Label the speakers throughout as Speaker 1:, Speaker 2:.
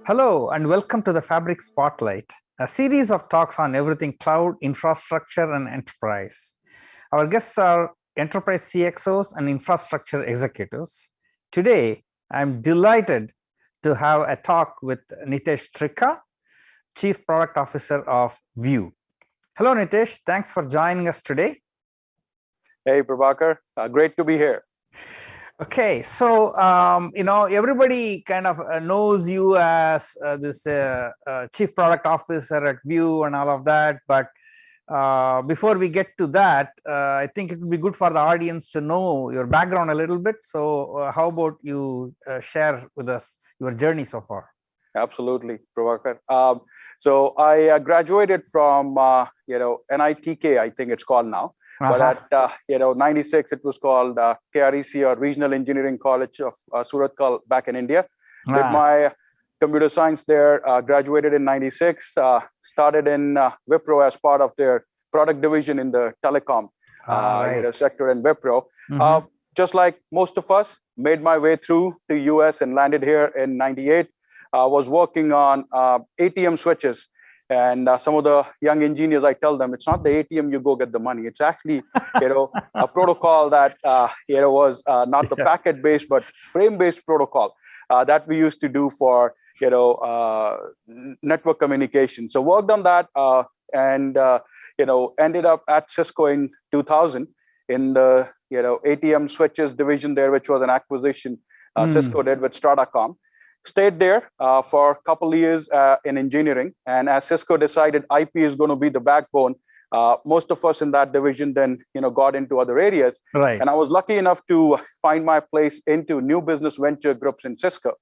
Speaker 1: Hello and welcome to the Fabric Spotlight, a series of talks on everything cloud, infrastructure, and enterprise. Our guests are enterprise CXOs and infrastructure executives. Today, I'm delighted to have a talk with Nitesh Trikha, Chief Product Officer of View. Hello, Nitesh. Thanks for joining us today.
Speaker 2: Hey, Prabakar. Great to be here.
Speaker 1: Okay, so everybody kind of knows you as this chief product officer at View and all of that. But before we get to that, I think it would be good for the audience to know your background a little bit. So, how about you share with us your journey so far?
Speaker 2: Absolutely, Prabakar. So I graduated from NITK, I think it's called now. But at 96, it was called KREC, or Regional Engineering College of Surat back in India. Did my computer science there, graduated in 96, started in Wipro as part of their product division in the telecom sector in Wipro. Just like most of us, made my way through to US and landed here in 98. Was working on ATM switches. And some of the young engineers, I tell them, it's not the ATM you go get the money. It's actually, a protocol that, was not the packet-based, but frame-based protocol that we used to do for, network communication. So worked on that and, ended up at Cisco in 2000 in the, ATM switches division there, which was an acquisition Cisco did with Stratacom. Stayed there for a couple of years in engineering. And as Cisco decided IP is going to be the backbone, most of us in that division then, got into other areas.
Speaker 1: Right.
Speaker 2: And I was lucky enough to find my place into new business venture groups in Cisco,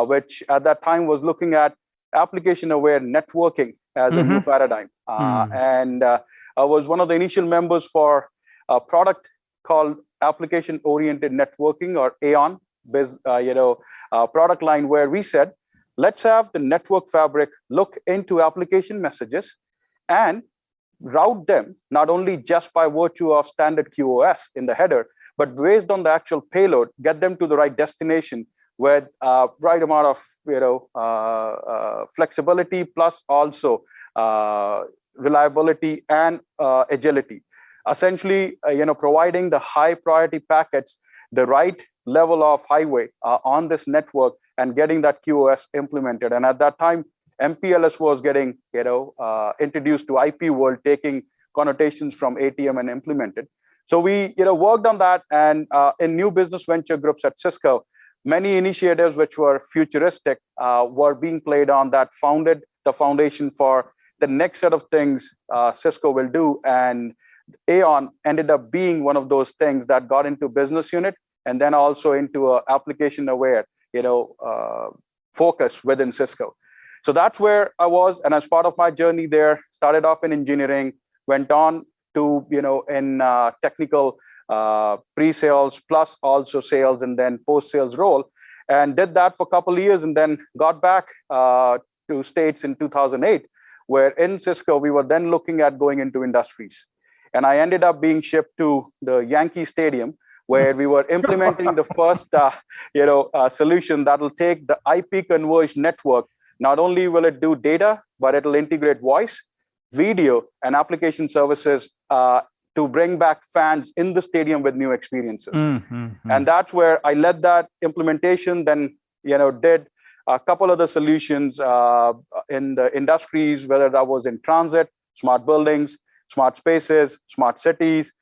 Speaker 2: which at that time was looking at application-aware networking as a new paradigm. And I was one of the initial members for a product called Application-Oriented Networking, or Aeon. Product line where we said, let's have the network fabric look into application messages and route them not only just by virtue of standard QoS in the header, but based on the actual payload, get them to the right destination with right amount of flexibility plus also reliability and agility. Essentially, providing the high priority packets the right level of highway on this network and getting that QoS implemented. And at that time, MPLS was getting introduced to IP world, taking connotations from ATM and implemented. So we worked on that, and in new business venture groups at Cisco, many initiatives which were futuristic were being played on that founded the foundation for the next set of things Cisco will do. And Aeon ended up being one of those things that got into business unit and then also into a application-aware, focus within Cisco. So that's where I was, and as part of my journey there, started off in engineering, went on to, in technical pre-sales, plus also sales, and then post-sales role, and did that for a couple of years, and then got back to States in 2008, where in Cisco, we were then looking at going into industries. And I ended up being shipped to the Yankee Stadium, where we were implementing the first, solution that will take the IP converged network. Not only will it do data, but it'll integrate voice, video, and application services to bring back fans in the stadium with new experiences. And that's where I led that implementation. Then, did a couple of the solutions in the industries, whether that was in transit, smart buildings, smart spaces, smart cities,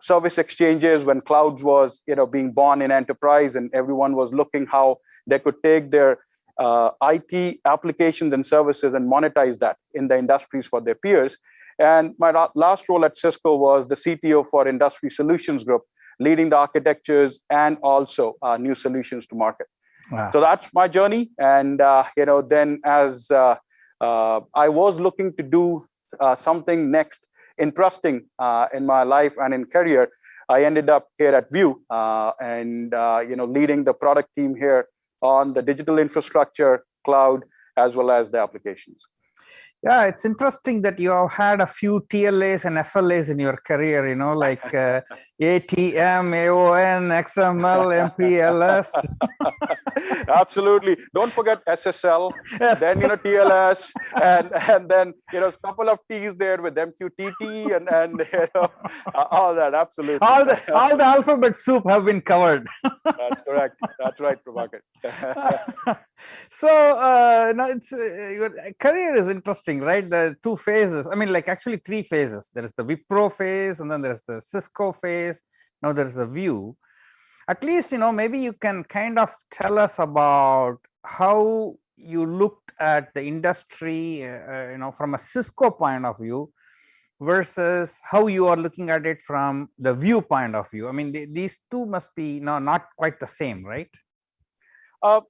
Speaker 2: service exchanges when clouds was, being born in enterprise, and everyone was looking how they could take their IT applications and services and monetize that in the industries for their peers. And my last role at Cisco was the CTO for Industry Solutions Group, leading the architectures and also new solutions to market. Wow. So that's my journey. And, then as I was looking to do something next interesting in my life and in career, I ended up here at View and leading the product team here on the digital infrastructure, cloud, as well as the applications.
Speaker 1: Yeah, it's interesting that you have had a few TLAs and FLAs in your career, like ATM, AON, XML, MPLS.
Speaker 2: Absolutely. Don't forget SSL,
Speaker 1: Yes.
Speaker 2: then TLS, and then a couple of T's there with MQTT and all that. Absolutely.
Speaker 1: All the alphabet soup have been covered.
Speaker 2: That's correct. That's right, Prabakar.
Speaker 1: So now it's your career is interesting, right? The two phases. I mean, like actually three phases. There is the Wipro phase, and then there's the Cisco phase. Now there's the View. At least maybe you can kind of tell us about how you looked at the industry, from a Cisco point of view versus how you are looking at it from the View point of view. I mean, these two must be not quite the same, right?
Speaker 2: Uh,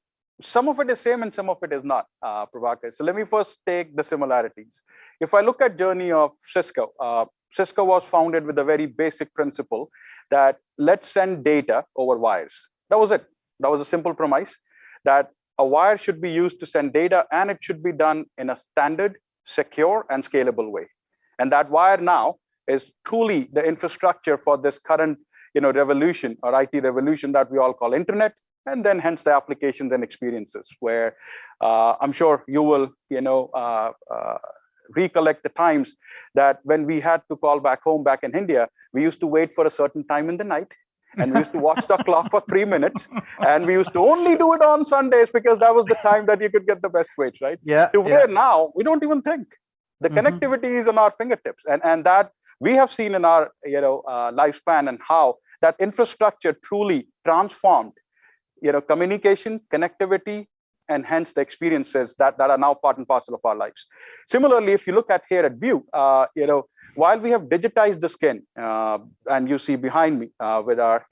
Speaker 2: some of it is same and some of it is not, Prabhakar. So let me first take the similarities. If I look at journey of Cisco, Cisco was founded with a very basic principle that let's send data over wires. That was it. That was a simple premise that a wire should be used to send data, and it should be done in a standard, secure, and scalable way. And that wire now is truly the infrastructure for this current revolution or IT revolution that we all call internet, and then hence the applications and experiences where I'm sure you will recollect the times that when we had to call back home back in India, we used to wait for a certain time in the night, and we used to watch the clock for 3 minutes, and we used to only do it on Sundays because that was the time that you could get the best rates, right?
Speaker 1: Yeah.
Speaker 2: To where now we don't even think. The connectivity is on our fingertips, and that we have seen in our lifespan, and how that infrastructure truly transformed communication, connectivity, and hence the experiences that are now part and parcel of our lives. Similarly, if you look at here at View, while we have digitized the skin, and you see behind me with our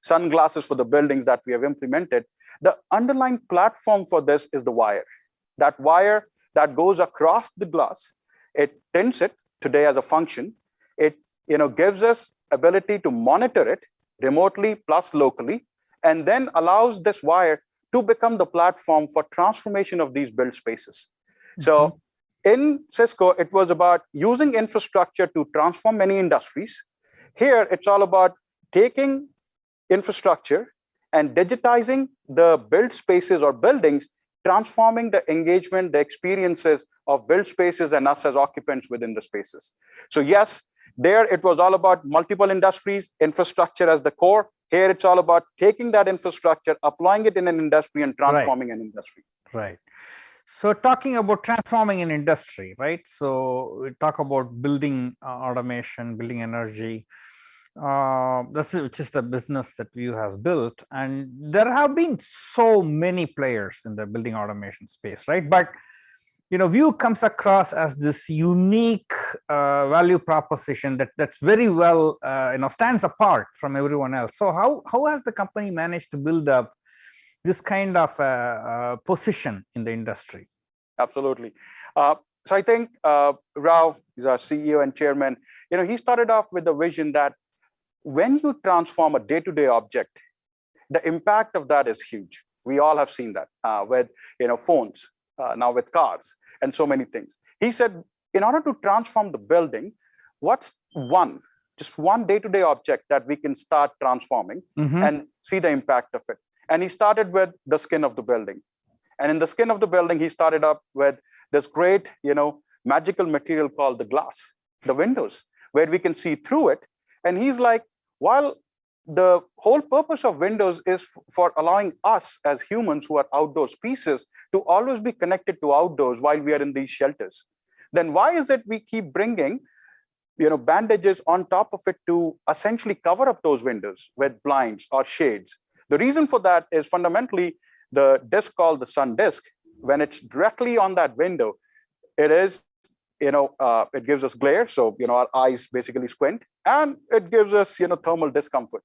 Speaker 2: sunglasses for the buildings that we have implemented, the underlying platform for this is the wire. That wire that goes across the glass, it tints it today as a function. It gives us ability to monitor it remotely plus locally, and then allows this wire to become the platform for transformation of these build spaces. So in Cisco, it was about using infrastructure to transform many industries. Here, it's all about taking infrastructure and digitizing the build spaces or buildings, transforming the engagement, the experiences of build spaces and us as occupants within the spaces. So yes, there it was all about multiple industries, infrastructure as the core. Here it's all about taking that infrastructure, applying it in an industry, and transforming an industry.
Speaker 1: Right. So talking about transforming an industry, right? So we talk about building automation, building energy. Which is the business that View has built, and there have been so many players in the building automation space, right? But View comes across as this unique value proposition that's very well stands apart from everyone else. So how has the company managed to build up this kind of position in the industry?
Speaker 2: Absolutely. So I think Rao is our CEO and chairman. He started off with the vision that when you transform a day-to-day object, the impact of that is huge. We all have seen that with phones, now with cars, and so many things. He said, in order to transform the building, what's just one day-to-day object that we can start transforming and see the impact of it? And he started with the skin of the building. And in the skin of the building, he started up with this great, magical material called the glass, the windows, where we can see through it. And he's like, while the whole purpose of Windows is for allowing us as humans who are outdoor species to always be connected to outdoors while we are in these shelters, then why is it we keep bringing bandages on top of it to essentially cover up those windows with blinds or shades? The reason for that is fundamentally the disk called the sun disk. When it's directly on that window, it is it gives us glare, so our eyes basically squint, and it gives us thermal discomfort.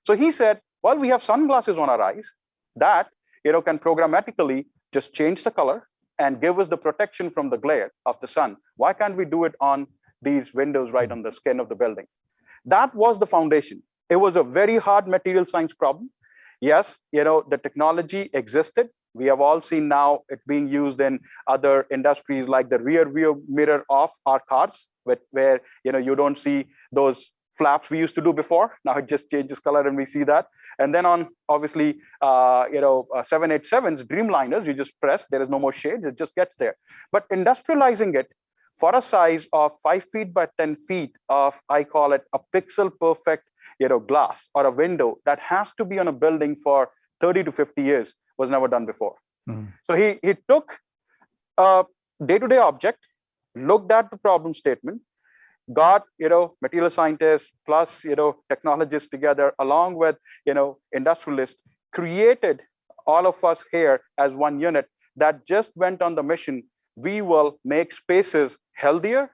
Speaker 2: So he said, well, we have sunglasses on our eyes that can programmatically just change the color and give us the protection from the glare of the sun. Why can't we do it on these windows right on the skin of the building? That was the foundation. It was a very hard material science problem. Yes, the technology existed. We have all seen now it being used in other industries like the rear view mirror of our cars, where you don't see those flaps we used to do before. Now it just changes color and we see that. And then on obviously 787s, Dreamliners, you just press, there is no more shades, it just gets there. But industrializing it for a size of 5 feet by 10 feet of, I call it a pixel perfect glass or a window that has to be on a building for 30 to 50 years was never done before. So he took a day-to-day object, looked at the problem statement, got material scientists plus technologists together along with industrialists, created all of us here as one unit that just went on the mission. We will make spaces healthier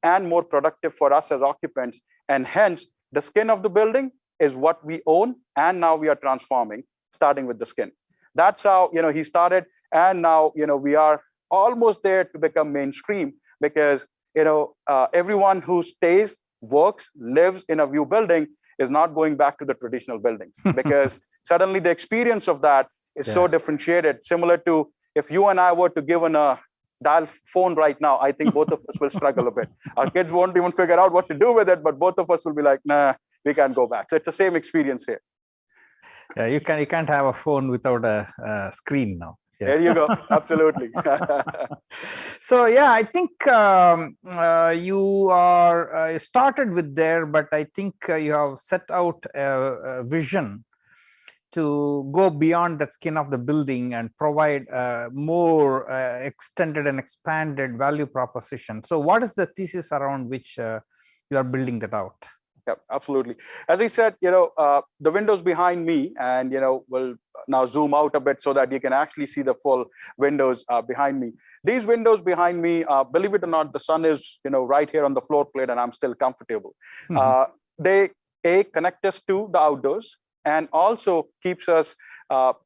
Speaker 2: and more productive for us as occupants, and hence the skin of the building is what we own, and now we are transforming, starting with the skin. That's how he started, and now we are almost there to become mainstream, because everyone who stays, works, lives in a View building is not going back to the traditional buildings, because suddenly the experience of that is so differentiated. Similar to if you and I were to give a dial phone right now, I think both of us will struggle a bit. Our kids won't even figure out what to do with it, but both of us will be like, nah, we can't go back. So it's the same experience here.
Speaker 1: Yeah, you can't have a phone without a screen now. Yeah.
Speaker 2: There you go. Absolutely.
Speaker 1: So yeah, I think you are started with there, but I think you have set out a vision to go beyond that skin of the building and provide more extended and expanded value proposition. So what is the thesis around which you are building that out?
Speaker 2: Yeah, absolutely. As I said, the windows behind me, and we'll now zoom out a bit so that you can actually see the full windows behind me. These windows behind me, believe it or not, the sun is right here on the floor plate, and I'm still comfortable. They connect us to the outdoors, and also keeps us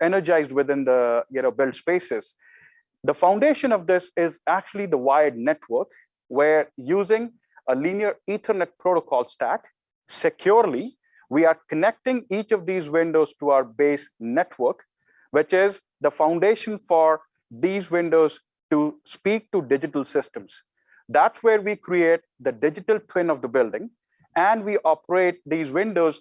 Speaker 2: energized within the built spaces. The foundation of this is actually the wired network, where using a linear Ethernet protocol stack securely, we are connecting each of these windows to our base network, which is the foundation for these windows to speak to digital systems. That's where we create the digital twin of the building, and we operate these windows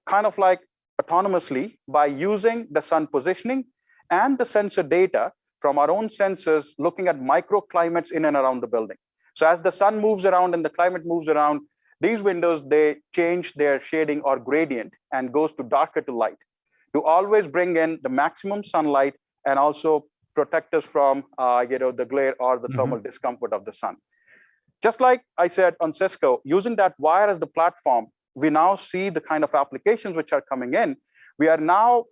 Speaker 2: kind of like autonomously by using the sun positioning and the sensor data from our own sensors, looking at microclimates in and around the building. So as the sun moves around and the climate moves around, these windows, they change their shading or gradient and goes to darker to light to always bring in the maximum sunlight and also protect us from the glare or the thermal discomfort of the sun. Just like I said on Cisco, using that wire as the platform, we now see the kind of applications which are coming in. We are now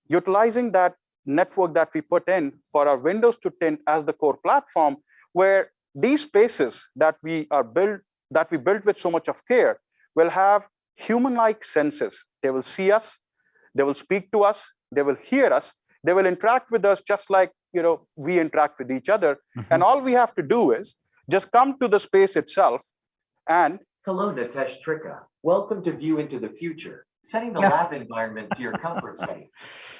Speaker 2: utilizing that network that we put in for our Windows to Tint as the core platform, where these spaces that we built with so much of care will have human-like senses. They will see us, they will speak to us, they will hear us, they will interact with us just like we interact with each other. And all we have to do is just come to the space itself and
Speaker 3: hello, Nitesh Trikha. Welcome to View into the Future, setting the lab environment to your comfort zone.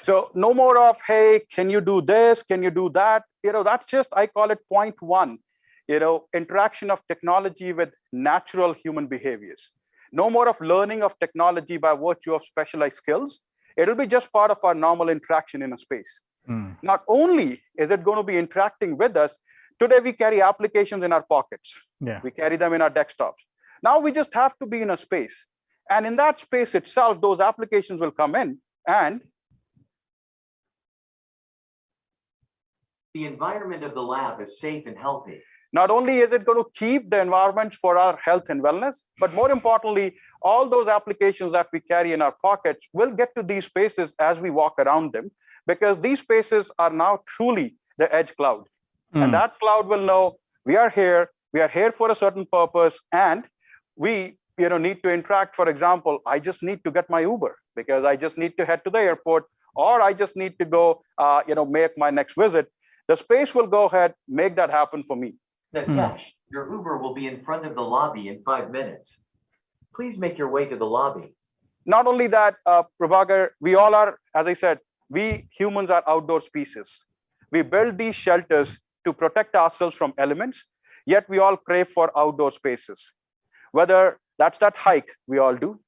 Speaker 2: So no more of, hey, can you do this? Can you do that? That's just, I call it point one, interaction of technology with natural human behaviors. No more of learning of technology by virtue of specialized skills. It'll be just part of our normal interaction in a space. Not only is it going to be interacting with us, today we carry applications in our pockets. Yeah. We carry them in our desktops. Now we just have to be in a space. And in that space itself, those applications will come in, and
Speaker 3: the environment of the lab is safe and healthy.
Speaker 2: Not only is it going to keep the environment for our health and wellness, but more importantly, all those applications that we carry in our pockets will get to these spaces as we walk around them, because these spaces are now truly the edge cloud. And that cloud will know we are here for a certain purpose, and we need to interact. For example, I just need to get my Uber because I just need to head to the airport, or I just need to go make my next visit. The space will go ahead, make that happen for me.
Speaker 3: Nitesh, your Uber will be in front of the lobby in 5 minutes. Please make your way to the lobby.
Speaker 2: Not only that, Prabakar, we all are, as I said, we humans are outdoor species. We build these shelters to protect ourselves from elements, yet we all crave for outdoor spaces. Whether That's that hike we all do,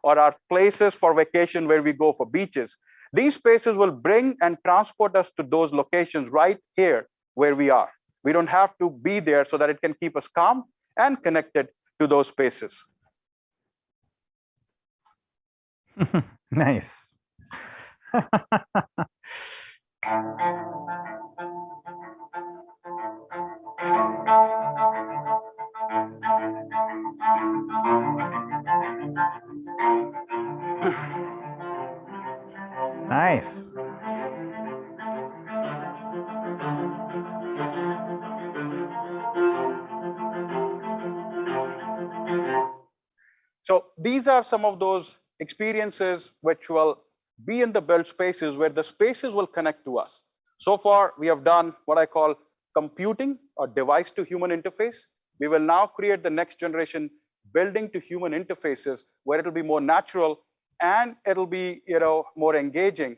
Speaker 2: or our places for vacation where we go for beaches. These spaces will bring and transport us to those locations right here where we are. We don't have to be there, so that it can keep us calm and connected to those spaces.
Speaker 1: Nice. Nice.
Speaker 2: So these are some of those experiences which will be in the built spaces, where the spaces will connect to us. So far, we have done what I call computing or device to human interface. We will now create the next generation building to human interfaces, where it'll be more natural and it'll be more engaging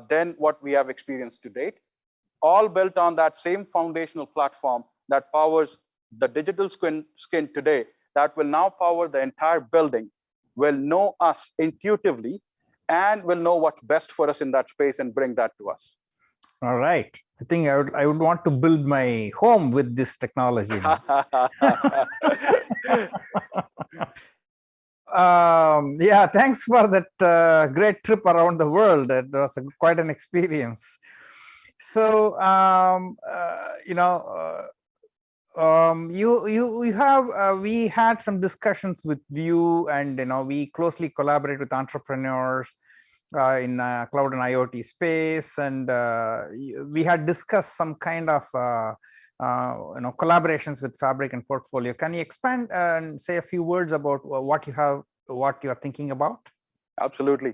Speaker 2: than what we have experienced to date. All built on that same foundational platform that powers the digital skin today, that will now power the entire building, will know us intuitively, and will know what's best for us in that space and bring that to us.
Speaker 1: All right. I think I would want to build my home with this technology. Yeah, thanks for that great trip around the world. It was quite an experience. So, you have we had some discussions with you, and we closely collaborate with entrepreneurs in cloud and IoT space, and we had discussed some kind of collaborations with Fabric and Portfolio. Can you expand and say a few words about what you are thinking about?
Speaker 2: Absolutely.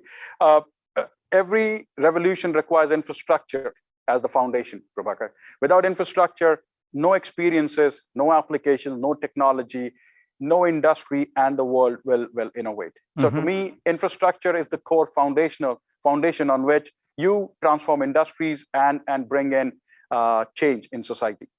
Speaker 2: Every revolution requires infrastructure as the foundation, Prabakar. Without infrastructure, no experiences, no applications, no technology, no industry, and the world will innovate. So to me, infrastructure is the core foundation on which you transform industries and bring in change in society.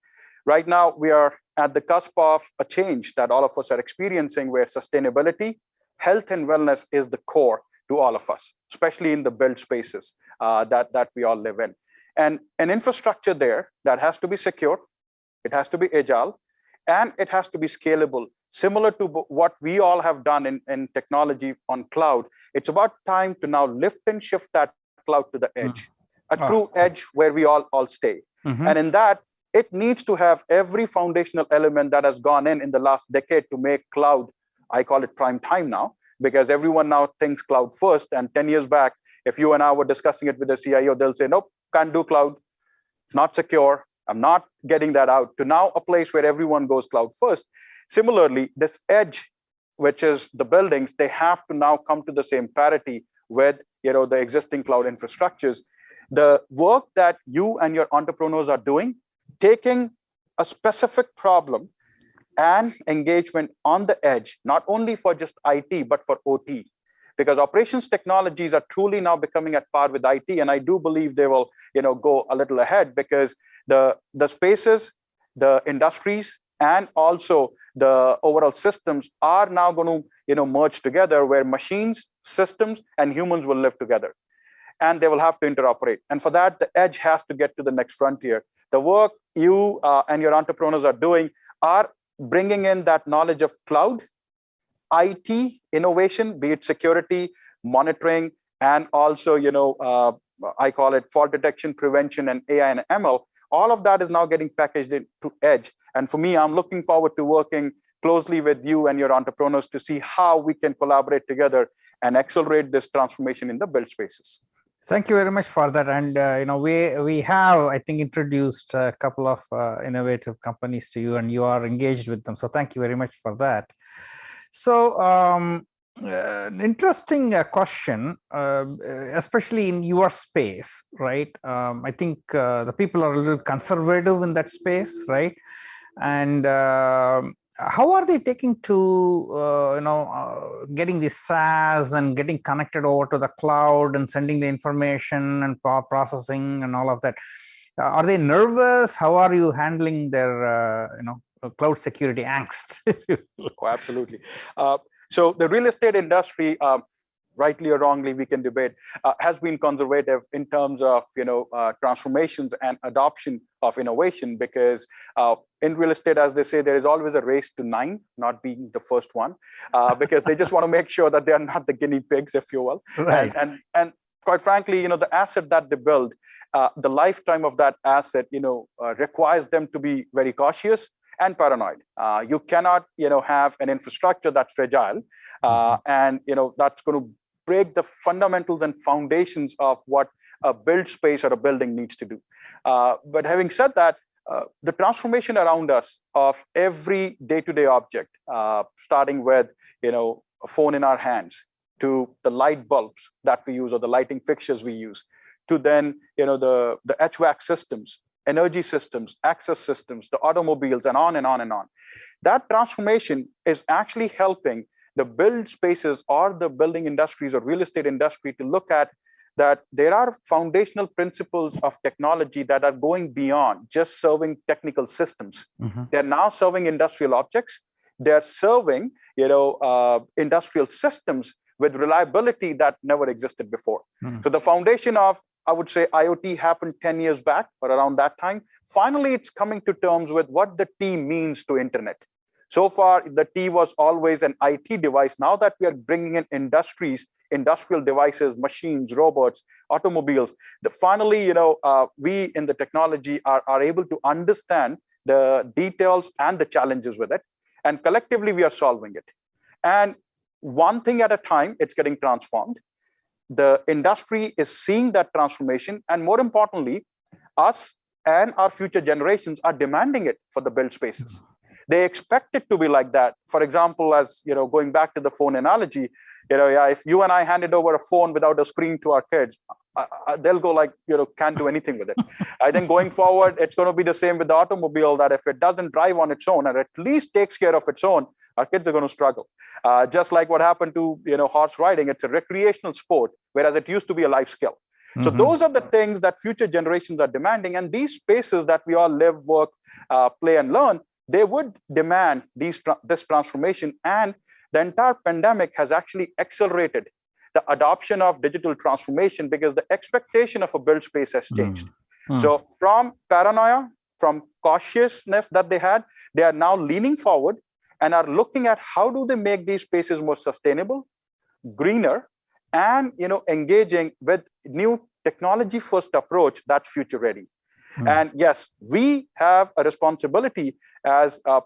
Speaker 2: Right now, we are at the cusp of a change that all of us are experiencing, where sustainability, health, and wellness is the core to all of us, especially in the built spaces that we all live in. And an infrastructure there that has to be secure, it has to be agile, and it has to be scalable, similar to what we all have done in technology on cloud. It's about time to now lift and shift that cloud to the edge, a true edge where we all stay. And in that, it needs to have every foundational element that has gone in the last decade to make cloud, I call it prime time now, because everyone now thinks cloud first. And 10 years back, if you and I were discussing it with the CIO, they'll say, nope, can't do cloud, not secure, I'm not getting that out, to now a place where everyone goes cloud first. Similarly, this edge, which is the buildings, they have to now come to the same parity with the existing cloud infrastructures. The work that you and your entrepreneurs are doing, taking a specific problem and engagement on the edge, not only for just IT, but for OT. Because operations technologies are truly now becoming at par with IT, and I do believe they will, go a little ahead, because the spaces, the industries, and also the overall systems are now going to, merge together, where machines, systems, and humans will live together, and they will have to interoperate. And for that, the edge has to get to the next frontier. The work you and your entrepreneurs are doing are bringing in that knowledge of cloud, IT innovation, be it security, monitoring, and also, I call it fault detection, prevention, and AI and ML. All of that is now getting packaged into edge. And for me, I'm looking forward to working closely with you and your entrepreneurs to see how we can collaborate together and accelerate this transformation in the build spaces.
Speaker 1: Thank you very much for that. And we have, I think, introduced a couple of innovative companies to you, and you are engaged with them. So thank you very much for that. So an interesting question, especially in your space, right? I think the people are a little conservative in that space, right? And how are they taking to getting the SaaS and getting connected over to the cloud and sending the information and processing and all of that? Are they nervous? How are you handling their cloud security angst.
Speaker 2: Oh, absolutely. So the real estate industry, rightly or wrongly, we can debate, has been conservative in terms of transformations and adoption of innovation, because in real estate, as they say, there is always a race to 9, not being the first one, because they just want to make sure that they are not the guinea pigs, if you will.
Speaker 1: Right.
Speaker 2: And quite frankly, the asset that they build, the lifetime of that asset, requires them to be very cautious and paranoid. You cannot, have an infrastructure that's fragile, and that's going to break the fundamentals and foundations of what a build space or a building needs to do. But having said that, the transformation around us of every day-to-day object, starting with a phone in our hands, to the light bulbs that we use or the lighting fixtures we use, to then the HVAC systems, energy systems, access systems, the automobiles, and on and on and on. That transformation is actually helping the build spaces or the building industries or real estate industry to look at that there are foundational principles of technology that are going beyond just serving technical systems. They're now serving industrial objects. They're serving industrial systems with reliability that never existed before. So the foundation of, I would say, IoT happened 10 years back or around that time. Finally, it's coming to terms with what the T means to internet. So far, the T was always an IT device. Now that we are bringing in industries, industrial devices, machines, robots, automobiles, finally, we in the technology are able to understand the details and the challenges with it. And collectively, we are solving it. And one thing at a time, it's getting transformed. The industry is seeing that transformation. And more importantly, us and our future generations are demanding it for the build spaces. They expect it to be like that. For example, as going back to the phone analogy, if you and I handed over a phone without a screen to our kids, they'll go like, can't do anything with it. I think going forward, it's going to be the same with the automobile, that if it doesn't drive on its own and at least takes care of its own, our kids are going to struggle. Just like what happened to horse riding, it's a recreational sport, whereas it used to be a life skill. So those are the things that future generations are demanding. And these spaces that we all live, work, play, and learn, they would demand this transformation. And the entire pandemic has actually accelerated the adoption of digital transformation because the expectation of a build space has changed. So from paranoia, from cautiousness that they had, they are now leaning forward and are looking at how do they make these spaces more sustainable, greener, and engaging with new technology-first approach that's future-ready. And yes, we have a responsibility as a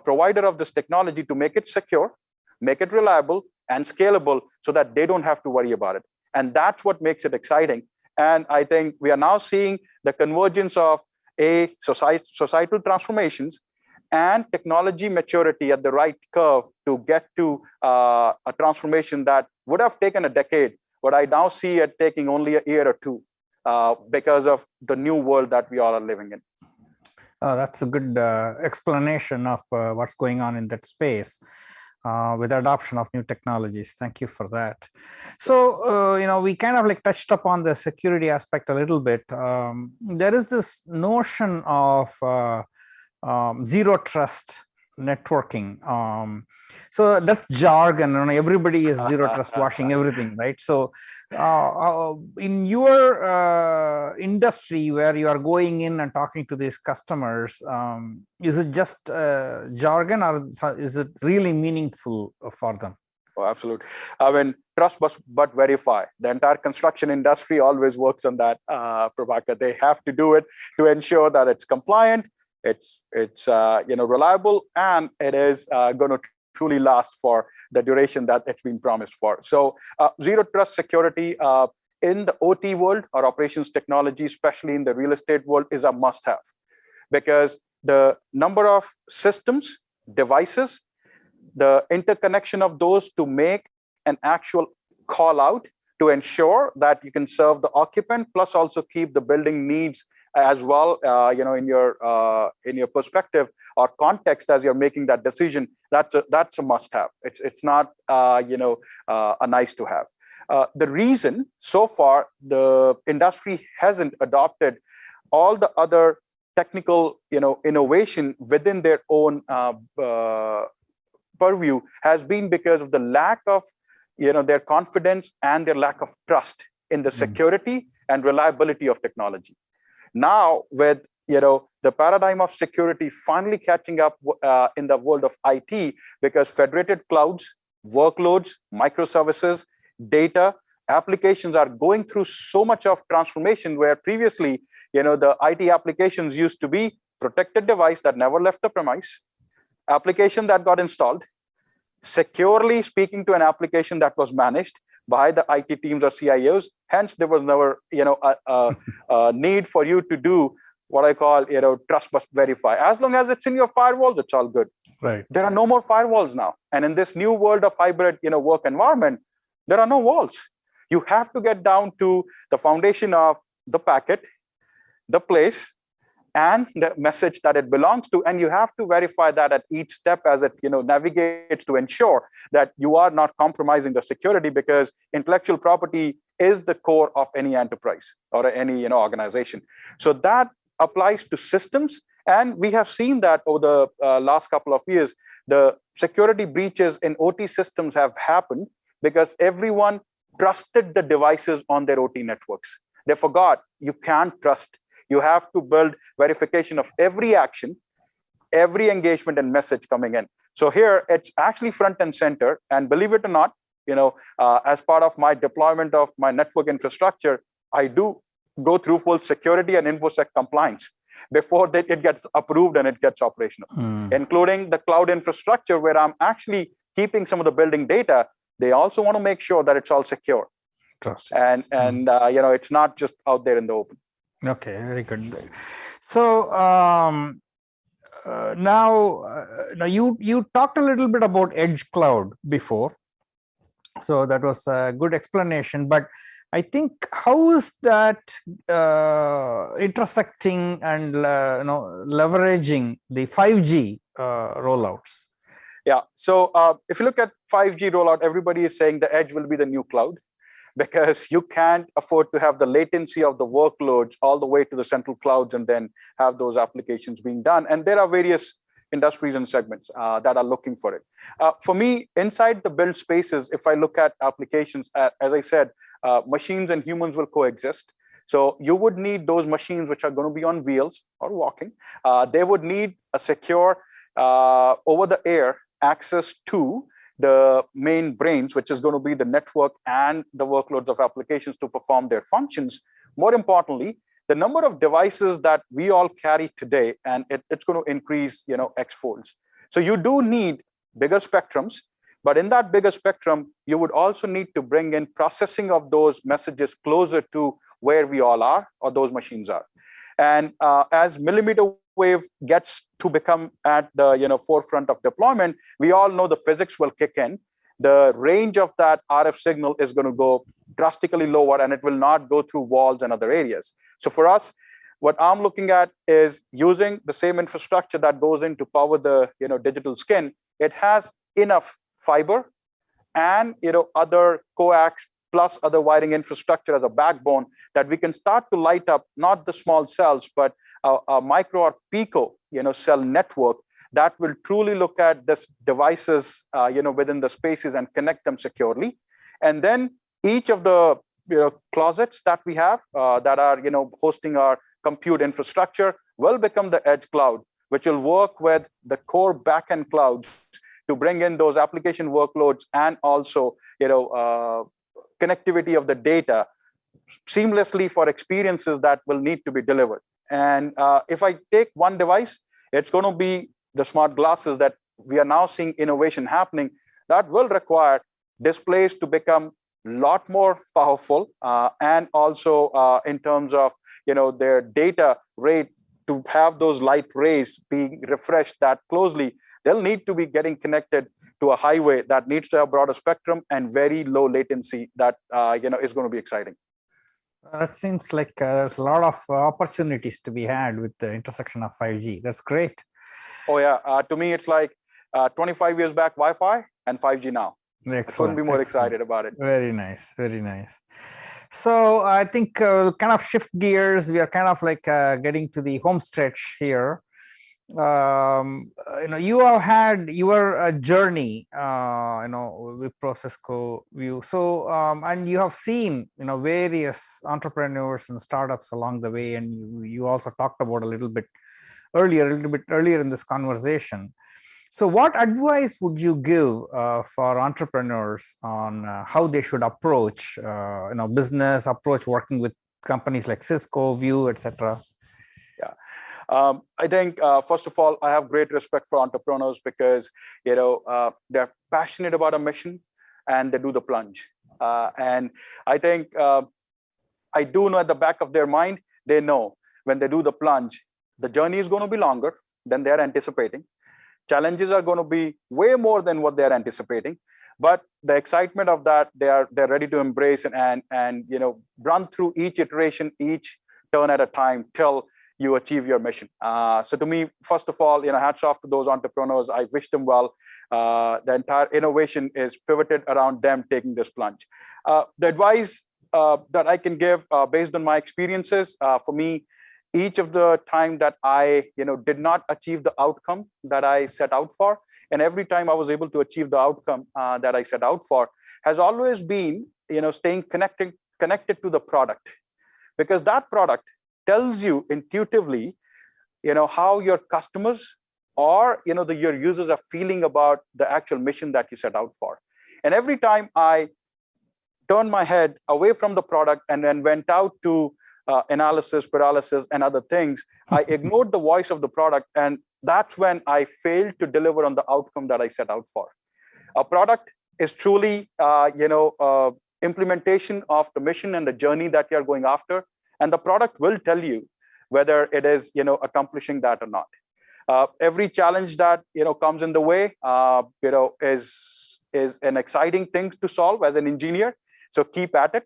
Speaker 2: provider of this technology to make it secure, make it reliable, and scalable so that they don't have to worry about it. And that's what makes it exciting. And I think we are now seeing the convergence of societal transformations and technology maturity at the right curve to get to a transformation that would have taken a decade, but I now see it taking only a year or two because of the new world that we all are living in.
Speaker 1: That's a good explanation of what's going on in that space with the adoption of new technologies. Thank you for that. So, we kind of touched upon the security aspect a little bit. There is this notion of zero trust networking. So that's jargon, and everybody is zero trust washing everything, right? So in your industry where you are going in and talking to these customers, is it just jargon, or is it really meaningful for them?
Speaker 2: Oh, absolutely. I mean, trust but verify. The entire construction industry always works on that, Prabakar. They have to do it to ensure that it's compliant, it's reliable, and it is going to truly last for the duration that it's been promised for. So zero trust security in the OT world, or operations technology, especially in the real estate world, is a must-have, because the number of systems, devices, the interconnection of those to make an actual call out to ensure that you can serve the occupant, plus also keep the building needs as well, in your perspective or context as you're making that decision. That's a must-have. It's not a nice to have. The reason so far the industry hasn't adopted all the other technical, innovation within their own purview has been because of the lack of, their confidence and their lack of trust in the security and reliability of technology. Now, with the paradigm of security finally catching up in the world of IT, because federated clouds, workloads, microservices, data, applications are going through so much of transformation, where previously, the IT applications used to be protected device that never left the premise, application that got installed, securely speaking to an application that was managed by the IT teams or CIOs. Hence, there was never, a need for you to do what I call, trust must verify. As long as it's in your firewalls, it's all good.
Speaker 1: Right.
Speaker 2: There are no more firewalls now. And in this new world of hybrid, work environment, there are no walls. You have to get down to the foundation of the packet, the place, and the message that it belongs to. And you have to verify that at each step as it navigates to ensure that you are not compromising the security, because intellectual property is the core of any enterprise or any organization. So that applies to systems. And we have seen that over the last couple of years, the security breaches in OT systems have happened because everyone trusted the devices on their OT networks. They forgot you can't trust. You have to build verification of every action, every engagement and message coming in. So here it's actually front and center. And believe it or not, as part of my deployment of my network infrastructure, I do go through full security and InfoSec compliance before it gets approved and it gets operational, including the cloud infrastructure where I'm actually keeping some of the building data. They also want to make sure that it's all secure. And it's not just out there in the open.
Speaker 1: Okay, very good. So now you talked a little bit about edge cloud before, so that was a good explanation. But I think how is that intersecting and leveraging the 5G rollouts?
Speaker 2: Yeah. So if you look at 5G rollout, everybody is saying the edge will be the new cloud, because you can't afford to have the latency of the workloads all the way to the central clouds and then have those applications being done. And there are various industries and segments that are looking for it. For me, inside the build spaces, if I look at applications, as I said, machines and humans will coexist. So you would need those machines which are going to be on wheels or walking. They would need a secure over-the-air access to the main brains, which is going to be the network and the workloads of applications to perform their functions. More importantly, the number of devices that we all carry today, and it's going to increase, X folds. So you do need bigger spectrums, but in that bigger spectrum, you would also need to bring in processing of those messages closer to where we all are or those machines are. And as millimeter wave gets to become at the forefront of deployment, we all know the physics will kick in. The range of that RF signal is going to go drastically lower, and it will not go through walls and other areas. So for us, what I'm looking at is using the same infrastructure that goes in to power the digital skin. It has enough fiber and other coax plus other wiring infrastructure as a backbone that we can start to light up not the small cells, but a micro or pico cell network that will truly look at this devices within the spaces and connect them securely. And then each of the closets that we have that are hosting our compute infrastructure will become the edge cloud, which will work with the core backend clouds to bring in those application workloads and also connectivity of the data seamlessly for experiences that will need to be delivered. And if I take one device, it's going to be the smart glasses that we are now seeing innovation happening that will require displays to become a lot more powerful and also in terms of their data rate to have those light rays being refreshed that closely. They'll need to be getting connected to a highway that needs to have broader spectrum and very low latency that is going to be exciting.
Speaker 1: That seems like there's a lot of opportunities to be had with the intersection of 5G. That's great.
Speaker 2: Oh yeah, to me it's like 25 years back Wi-Fi and 5G now.
Speaker 1: Excellent.
Speaker 2: I couldn't be more excited about it.
Speaker 1: Very nice, very nice. So I think kind of shift gears. We are kind of like getting to the home stretch here. You have had your journey, with Cisco view. So and you have seen various entrepreneurs and startups along the way, and you also talked about a little bit earlier in this conversation. So what advice would you give for entrepreneurs on how they should approach business, approach working with companies like Cisco, View, etc.?
Speaker 2: Yeah. I think first of all, I have great respect for entrepreneurs because they're passionate about a mission and they do the plunge. And I think I do know at the back of their mind, they know when they do the plunge, the journey is going to be longer than they're anticipating. Challenges are going to be way more than what they're anticipating. But the excitement of that, they're ready to embrace and run through each iteration, each turn at a time till you achieve your mission. So to me, first of all, hats off to those entrepreneurs. I wish them well. The entire innovation is pivoted around them taking this plunge. The advice that I can give based on my experiences, for me, each of the time that I did not achieve the outcome that I set out for, and every time I was able to achieve the outcome that I set out for, has always been staying connected to the product, because that product tells you intuitively how your customers or your users are feeling about the actual mission that you set out for. And every time I turned my head away from the product and then went out to analysis, paralysis, and other things, I ignored the voice of the product, and that's when I failed to deliver on the outcome that I set out for. A product is truly implementation of the mission and the journey that you're going after, and the product will tell you whether it is accomplishing that or not. Every challenge that comes in the way is an exciting thing to solve as an engineer. So keep at it.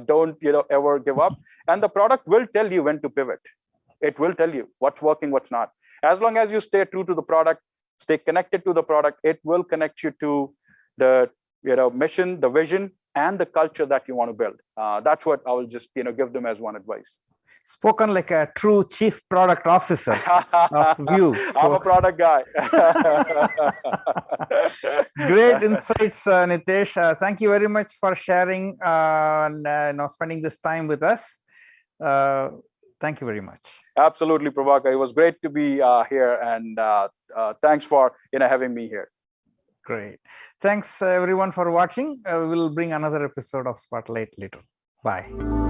Speaker 2: Don't ever give up. And the product will tell you when to pivot. It will tell you what's working, what's not. As long as you stay true to the product, stay connected to the product, it will connect you to the mission, the vision, and the culture that you want to build. That's what I will just give them as one advice.
Speaker 1: Spoken like a true chief product officer of View.
Speaker 2: I'm a product guy.
Speaker 1: Great insights, Nitesh. Thank you very much for sharing and spending this time with us. Thank you very much.
Speaker 2: Absolutely, Prabakar. It was great to be here, and thanks for having me here.
Speaker 1: Great. Thanks everyone for watching. We'll bring another episode of Spotlight later. Bye.